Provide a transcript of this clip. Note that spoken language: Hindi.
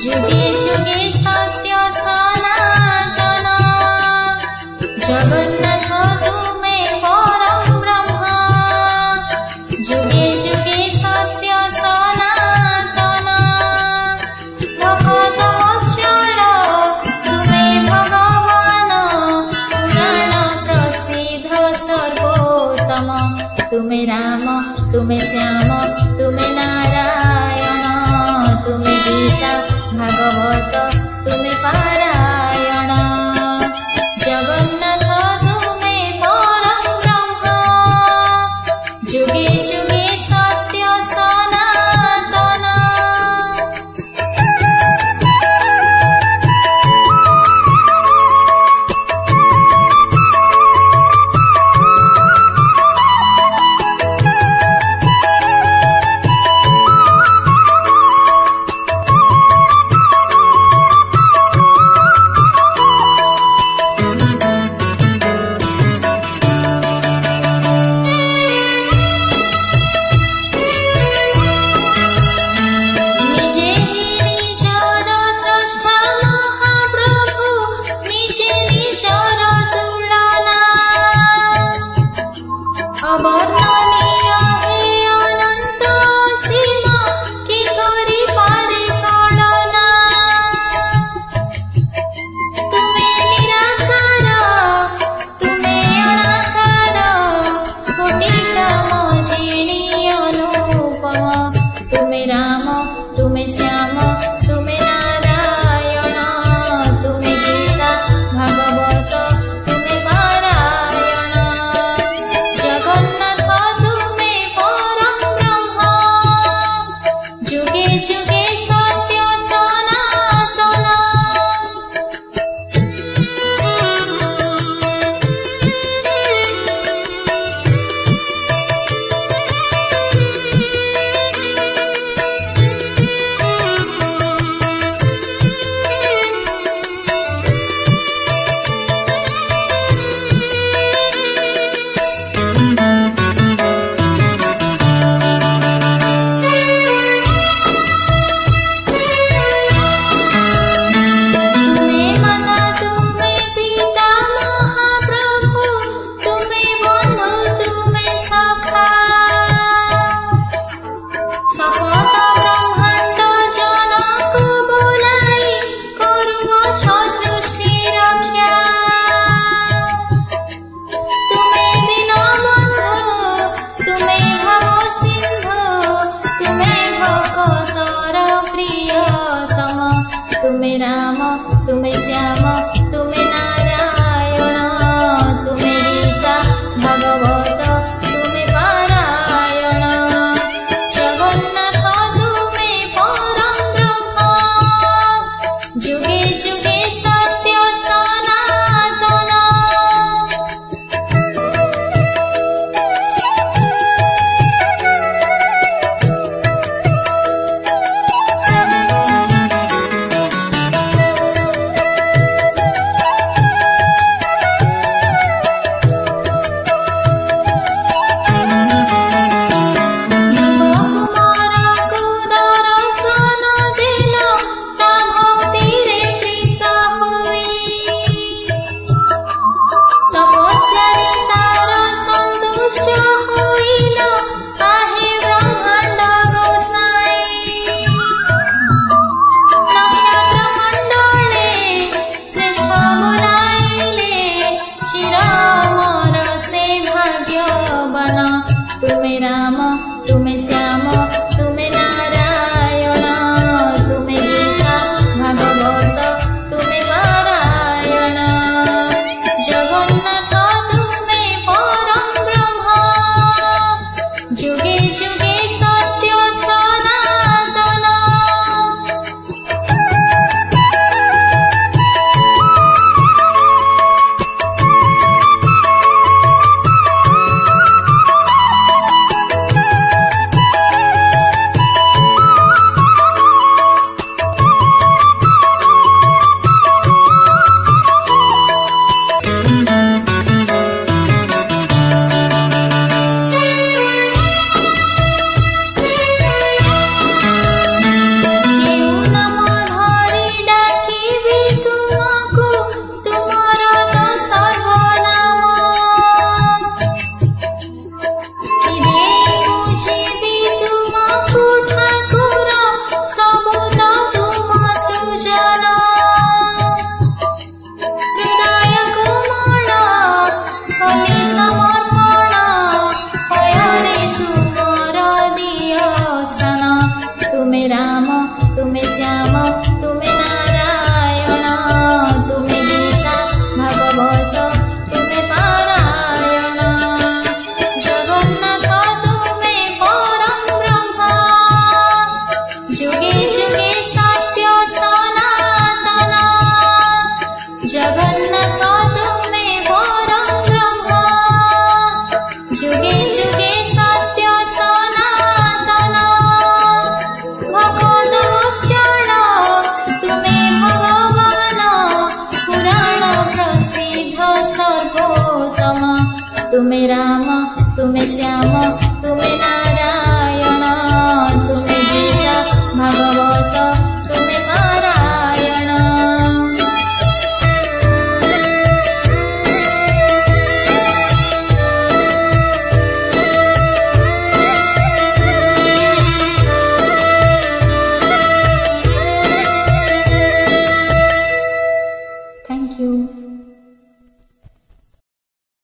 जुगे जुगे सत्य सनातन जगन्नाथ तुमे परम ब्रह्म जुगे जुगे सत्य सनातन भगत वत्सल तुमे भगवान पुराण प्रसिद्ध सर्वोत्तम तुमे राम तुमे श्याम तुमे नारायण तुमे गीता भागवत तुमे पारायण जगन्नाथ तुमे परम ब्रह्म जुगे जुगे सत्य सनातन अवर्णनीय हे अनंत सीमा की करी पारे कळना तुमे निराकार तुमे अनाकार कोटिका मझिणी अनुपम तुमे राम तुमे श्याम तुमे नारायण तुमे गीता भागवत तुमे पारायण जगन्नाथ तुमे परम ब्रह्म जुगे जुगे सत्य सनातन तुमे माता तुमे पिता महाप्रभु तुमे बंधु तुमे सखा सपत ब्रह्मांड जनक बोलाई करुअछ सृष्टि रक्षा तुमे दीनबंधु तुमे भव सिंधु तुमे भक्तर प्रियतम तुमे राम तुमे श्याम तुमे नारायण तुमे गीता भागवत तुमे पारायण जगन्नाथ तुमे परम ब्रह्म जुगे जुगे सत्य सनातन तुमे राम तुमे श्याम तुमे नारायण तुमे गीता भागवत तुमे पारायण Thank you.